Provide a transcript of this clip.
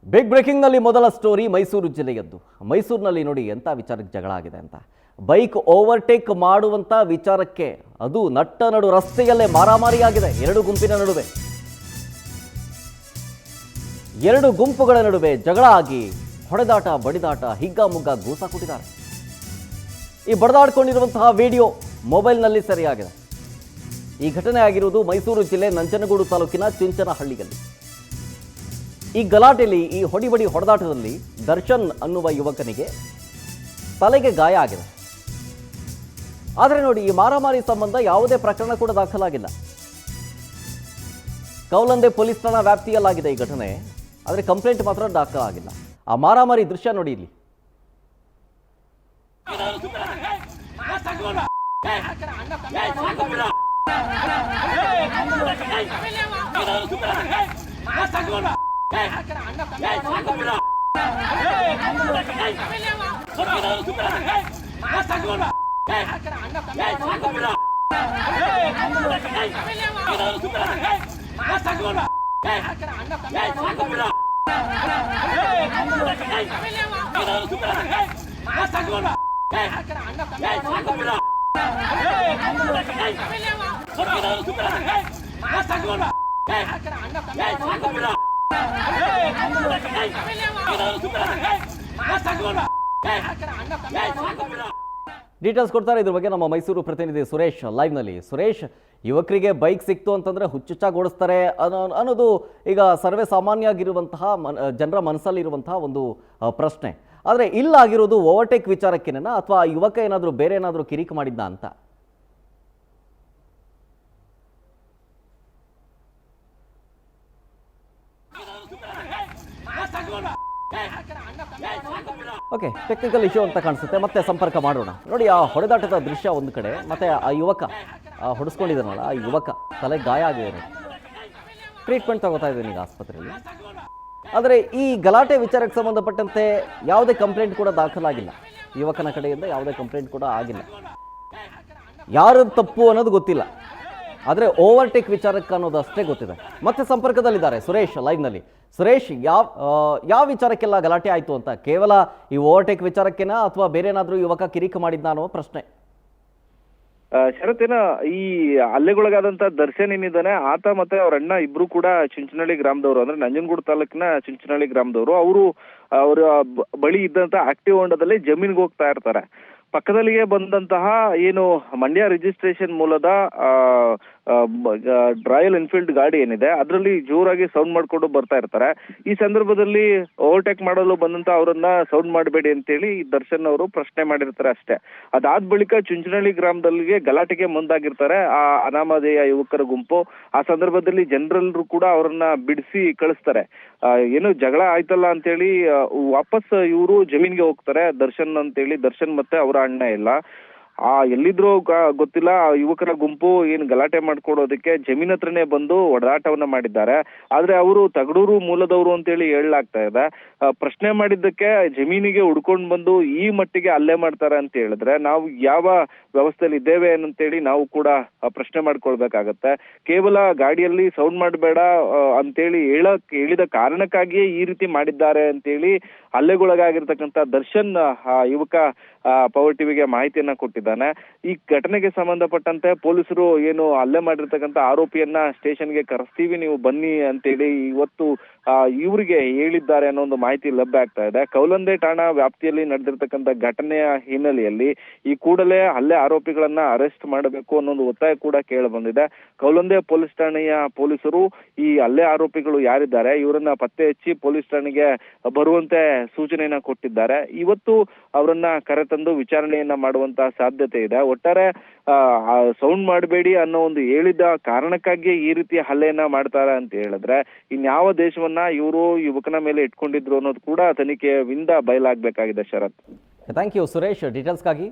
Big ಬ್ರೇಕಿಂಗ್ನಲ್ಲಿ ಮೊದಲ story Mysuru ಜಿಲ್ಲೆಯದ್ದು. ಮೈಸೂರಿನಲ್ಲಿ ನೋಡಿ ಎಂಥ ವಿಚಾರಕ್ಕೆ ಜಗಳ ಆಗಿದೆ ಅಂತ. ಬೈಕ್ ಓವರ್ಟೇಕ್ ಮಾಡುವಂಥ ವಿಚಾರಕ್ಕೆ ಅದು ನಟ್ಟ ನಡು ರಸ್ತೆಯಲ್ಲೇ ಮಾರಾಮಾರಿಯಾಗಿದೆ. ಎರಡು ಗುಂಪಿನ ನಡುವೆ, ಎರಡು ಗುಂಪುಗಳ ನಡುವೆ ಜಗಳ ಆಗಿ ಹೊಡೆದಾಟ ಬಡಿದಾಟ ಹಿಗ್ಗಾಮುಗ್ಗ ಗೂಸ ಕೊಟ್ಟಿದ್ದಾರೆ. ಈ ಬಡದಾಡ್ಕೊಂಡಿರುವಂತಹ ವಿಡಿಯೋ ಮೊಬೈಲ್ನಲ್ಲಿ ಸೆರೆಯಾಗಿದೆ. ಈ ಘಟನೆ ಆಗಿರುವುದು ಮೈಸೂರು ಜಿಲ್ಲೆ ನಂಜನಗೂಡು ತಾಲೂಕಿನ ಚಿಂಚನಹಳ್ಳಿಯಲ್ಲಿ. ಈ ಗಲಾಟೆಯಲ್ಲಿ, ಈ ಹೊಡಿಬಡಿ ಹೊಡೆದಾಟದಲ್ಲಿ ದರ್ಶನ್ ಅನ್ನುವ ಯುವಕನಿಗೆ ತಲೆಗೆ ಗಾಯ ಆಗಿದೆ. ಆದರೆ ನೋಡಿ, ಈ ಮಾರಾಮಾರಿ ಸಂಬಂಧ ಯಾವುದೇ ಪ್ರಕರಣ ಕೂಡ ದಾಖಲಾಗಿಲ್ಲ. ಕೌಲಂದೆ ಪೊಲೀಸ್ ಠಾಣಾ ವ್ಯಾಪ್ತಿಯಲ್ಲಾಗಿದೆ ಈ ಘಟನೆ, ಆದರೆ ಕಂಪ್ಲೇಂಟ್ ಮಾತ್ರ ದಾಖಲಾಗಿಲ್ಲ. ಆ ಮಾರಾಮಾರಿ ದೃಶ್ಯ ನೋಡಿ ಇಲ್ಲಿ. ಡೀಟೇಲ್ಸ್ ಕೊಡ್ತಾರೆ ಇದ್ರ ಬಗ್ಗೆ ನಮ್ಮ ಮೈಸೂರು ಪ್ರತಿನಿಧಿ ಸುರೇಶ್ ಲೈವ್ನಲ್ಲಿ. ಸುರೇಶ್, ಯುವಕರಿಗೆ ಬೈಕ್ ಸಿಕ್ತು ಅಂತಂದ್ರೆ ಹುಚ್ಚುಚ್ಚಾಗಿ ಓಡಿಸ್ತಾರೆ ಅನ್ನೋದು ಈಗ ಸರ್ವೇ ಸಾಮಾನ್ಯವಾಗಿರುವಂತಹ ಜನರ ಮನಸ್ಸಲ್ಲಿರುವಂತಹ ಒಂದು ಪ್ರಶ್ನೆ. ಆದರೆ ಇಲ್ಲಾಗಿರೋದು ಓವರ್ಟೇಕ್ ವಿಚಾರಕ್ಕೇನ ಅಥವಾ ಯುವಕ ಏನಾದರೂ ಬೇರೆ ಏನಾದರೂ ಕಿರಿಕ್ ಮಾಡಿದ್ದ ಅಂತ? ಓಕೆ, ಟೆಕ್ನಿಕಲ್ ಇಶ್ಯೂ ಅಂತ ಕಾಣಿಸುತ್ತೆ. ಮತ್ತೆ ಸಂಪರ್ಕ ಮಾಡೋಣ. ನೋಡಿ, ಆ ಹೊಡೆದಾಟದ ದೃಶ್ಯ ಒಂದು ಕಡೆ, ಮತ್ತೆ ಆ ಯುವಕ ಹೊಡೆಸ್ಕೊಂಡಿದ್ದಾನಲ್ಲ, ಆ ಯುವಕ ತಲೆ ಗಾಯ ಆಗಿದೆ. ಟ್ರೀಟ್ಮೆಂಟ್ ತಗೋತಾ ಇದ್ದೀನಿ ಈಗ ಆಸ್ಪತ್ರೆಯಲ್ಲಿ. ಆದರೆ ಈ ಗಲಾಟೆ ವಿಚಾರಕ್ಕೆ ಸಂಬಂಧಪಟ್ಟಂತೆ ಯಾವುದೇ ಕಂಪ್ಲೇಂಟ್ ಕೂಡ ದಾಖಲಾಗಿಲ್ಲ. ಯುವಕನ ಕಡೆಯಿಂದ ಯಾವುದೇ ಕಂಪ್ಲೇಂಟ್ ಕೂಡ ಆಗಿಲ್ಲ. ಯಾರು ತಪ್ಪು ಅನ್ನೋದು ಗೊತ್ತಿಲ್ಲ, ಆದರೆ ಓವರ್ಟೇಕ್ ವಿಚಾರಕ್ಕೆ ಅನ್ನೋದು ಅಷ್ಟೇ ಗೊತ್ತಿದೆ. ಮತ್ತೆ ಸಂಪರ್ಕದಲ್ಲಿದ್ದಾರೆ ಸುರೇಶ್ ಲೈವ್ನಲ್ಲಿ. ಸುರೇಶ್, ಯಾವ ವಿಚಾರಕ್ಕೆಲ್ಲ ಗಲಾಟೆ ಆಯಿತು ಅಂತ? ಕೇವಲ ಈ ಓವರ್ಟೇಕ್ ವಿಚಾರಕ್ಕೇನಾ ಅಥವಾ ಬೇರೆ ಏನಾದರೂ ಯುವಕ ಕಿರಿಕ್ ಮಾಡಿದ್ನ ಅನ್ನೋ ಪ್ರಶ್ನೆ. ಶರತ್ತೇನ, ಈ ಹಲ್ಲೆಗೊಳಗಾದಂತ ದರ್ಶನ್ ಏನಿದ್ದಾನೆ, ಆತ ಮತ್ತೆ ಅವ್ರ ಅಣ್ಣ ಇಬ್ರು ಕೂಡ ಚುಂಚನಹಳ್ಳಿ ಗ್ರಾಮದವರು, ಅಂದ್ರೆ ನಂಜನಗೂಡು ತಾಲೂಕಿನ ಚುಂಚನಹಳ್ಳಿ ಗ್ರಾಮದವರು. ಅವರ ಬಳಿ ಇದ್ದಂತ ಆಕ್ಟಿವ್ ಹೊಂಡದಲ್ಲಿ ಜಮೀನ್ಗೆ ಹೋಗ್ತಾ ಇರ್ತಾರೆ. ಪಕ್ಕದಲ್ಲಿಗೆ ಬಂದಂತಹ ಏನು ಮಂಡ್ಯ ರಿಜಿಸ್ಟ್ರೇಷನ್ ಮೂಲದ ರಾಯಲ್ ಎನ್ಫೀಲ್ಡ್ ಗಾಡಿ ಏನಿದೆ, ಅದರಲ್ಲಿ ಜೋರಾಗಿ ಸೌಂಡ್ ಮಾಡ್ಕೊಂಡು ಬರ್ತಾ ಇರ್ತಾರೆ. ಈ ಸಂದರ್ಭದಲ್ಲಿ ಓವರ್ಟೇಕ್ ಮಾಡಲು ಬಂದಂತ ಅವರನ್ನ ಸೌಂಡ್ ಮಾಡಬೇಡಿ ಅಂತೇಳಿ ದರ್ಶನ್ ಅವರು ಪ್ರಶ್ನೆ ಮಾಡಿರ್ತಾರೆ ಅಷ್ಟೇ. ಅದಾದ ಬಳಿಕ ಚುಂಚನಹಳ್ಳಿ ಗ್ರಾಮದಲ್ಲಿಗೆ ಗಲಾಟೆಗೆ ಮುಂದಾಗಿರ್ತಾರೆ ಆ ಅನಾಮಧೇಯ ಯುವಕರ ಗುಂಪು. ಆ ಸಂದರ್ಭದಲ್ಲಿ ಜನರೆಲ್ಲರೂ ಕೂಡ ಅವರನ್ನ ಬಿಡಿಸಿ ಕಳಿಸ್ತಾರೆ. ಏನು ಜಗಳ ಆಯ್ತಲ್ಲ ಅಂತೇಳಿ ವಾಪಸ್ ಇವರು ಜಮೀನ್ಗೆ ಹೋಗ್ತಾರೆ ದರ್ಶನ್ ಅಂತೇಳಿ. ದರ್ಶನ್ ಮತ್ತೆ ಅವರ ಅಣ್ಣ ಎಲ್ಲ ಎಲ್ಲಿದ್ರು ಗೊತ್ತಿಲ್ಲ, ಯುವಕರ ಗುಂಪು ಏನು ಗಲಾಟೆ ಮಾಡ್ಕೊಡೋದಕ್ಕೆ ಜಮೀನ್ ಹತ್ರನೇ ಬಂದು ಒಡಾಟವನ್ನ ಮಾಡಿದ್ದಾರೆ. ಆದ್ರೆ ಅವರು ತಗಡೂರು ಮೂಲದವರು ಅಂತೇಳಿ ಹೇಳಲಾಗ್ತಾ ಇದೆ. ಪ್ರಶ್ನೆ ಮಾಡಿದ್ದಕ್ಕೆ ಜಮೀನಿಗೆ ಹುಡ್ಕೊಂಡು ಬಂದು ಈ ಮಟ್ಟಿಗೆ ಹಲ್ಲೆ ಮಾಡ್ತಾರೆ ಅಂತ ಹೇಳಿದ್ರೆ ನಾವು ಯಾವ ವ್ಯವಸ್ಥೆಯಲ್ಲಿ ಇದ್ದೇವೆ ಅಂತೇಳಿ ನಾವು ಕೂಡ ಪ್ರಶ್ನೆ ಮಾಡ್ಕೊಳ್ಬೇಕಾಗತ್ತೆ. ಕೇವಲ ಗಾಡಿಯಲ್ಲಿ ಸೌಂಡ್ ಮಾಡಬೇಡ ಅಂತೇಳಿ ಹೇಳಿದ ಕಾರಣಕ್ಕಾಗಿಯೇ ಈ ರೀತಿ ಮಾಡಿದ್ದಾರೆ ಅಂತೇಳಿ ಹಲ್ಲೆಗೊಳಗಾಗಿರ್ತಕ್ಕಂಥ ದರ್ಶನ್ ಯುವಕ ಪವರ್ ಟಿವಿಗೆ ಮಾಹಿತಿಯನ್ನ ಕೊಟ್ಟಿದ್ದಾನೆ. ಈ ಘಟನೆಗೆ ಸಂಬಂಧಪಟ್ಟಂತೆ ಪೊಲೀಸರು ಏನು ಹಲ್ಲೆ ಮಾಡಿರ್ತಕ್ಕಂಥ ಆರೋಪಿಯನ್ನ ಸ್ಟೇಷನ್ಗೆ ಕರೆಸ್ತೀವಿ, ನೀವು ಬನ್ನಿ ಅಂತೇಳಿ ಇವತ್ತು ಇವರಿಗೆ ಹೇಳಿದ್ದಾರೆ ಅನ್ನೋ ಒಂದು ಮಾಹಿತಿ ಲಭ್ಯ ಆಗ್ತಾ ಇದೆ. ಕೌಲಂದೆ ಠಾಣಾ ವ್ಯಾಪ್ತಿಯಲ್ಲಿ ನಡೆದಿರ್ತಕ್ಕಂಥ ಘಟನೆಯ ಹಿನ್ನೆಲೆಯಲ್ಲಿ ಈ ಕೂಡಲೇ ಹಲ್ಲೆ ಆರೋಪಿಗಳನ್ನ ಅರೆಸ್ಟ್ ಮಾಡಬೇಕು ಅನ್ನೋ ಒಂದು ಒತ್ತಾಯ ಕೂಡ ಕೇಳಿ ಬಂದಿದೆ. ಕೌಲಂದೆ ಪೊಲೀಸ್ ಠಾಣೆಯ ಪೊಲೀಸರು ಈ ಹಲ್ಲೆ ಆರೋಪಿಗಳು ಯಾರಿದ್ದಾರೆ ಇವರನ್ನ ಪತ್ತೆ ಹಚ್ಚಿ ಪೊಲೀಸ್ ಠಾಣೆಗೆ ಬರುವಂತೆ ಸೂಚನೆಯನ್ನ ಕೊಟ್ಟಿದ್ದಾರೆ. ಇವತ್ತು ಅವರನ್ನ ಕರೆತಂದು ವಿಚಾರಣೆಯನ್ನ ಮಾಡುವಂತ ಸಾಧ್ಯತೆ ಇದೆ. ಒಟ್ಟಾರೆ ಸೌಂಡ್ ಮಾಡಬೇಡಿ ಅನ್ನೋ ಒಂದು ಹೇಳಿದ ಕಾರಣಕ್ಕಾಗಿ ಈ ರೀತಿ ಹಲ್ಲೆಯನ್ನ ಮಾಡ್ತಾರೆ ಅಂತ ಹೇಳಿದ್ರೆ ಇನ್ಯಾವ ದೇಶವನ್ನ ಇವರು ಯುವಕನ ಮೇಲೆ ಇಟ್ಕೊಂಡಿದ್ರು ಅನ್ನೋದು ಕೂಡ ತನಿಖೆಯಿಂದ ಬಯಲಾಗಬೇಕಾಗಿದೆ. ಶರತ್, ಥ್ಯಾಂಕ್ ಯು ಸುರೇಶ್ ಡೀಟೇಲ್ಸ್ಗಾಗಿ.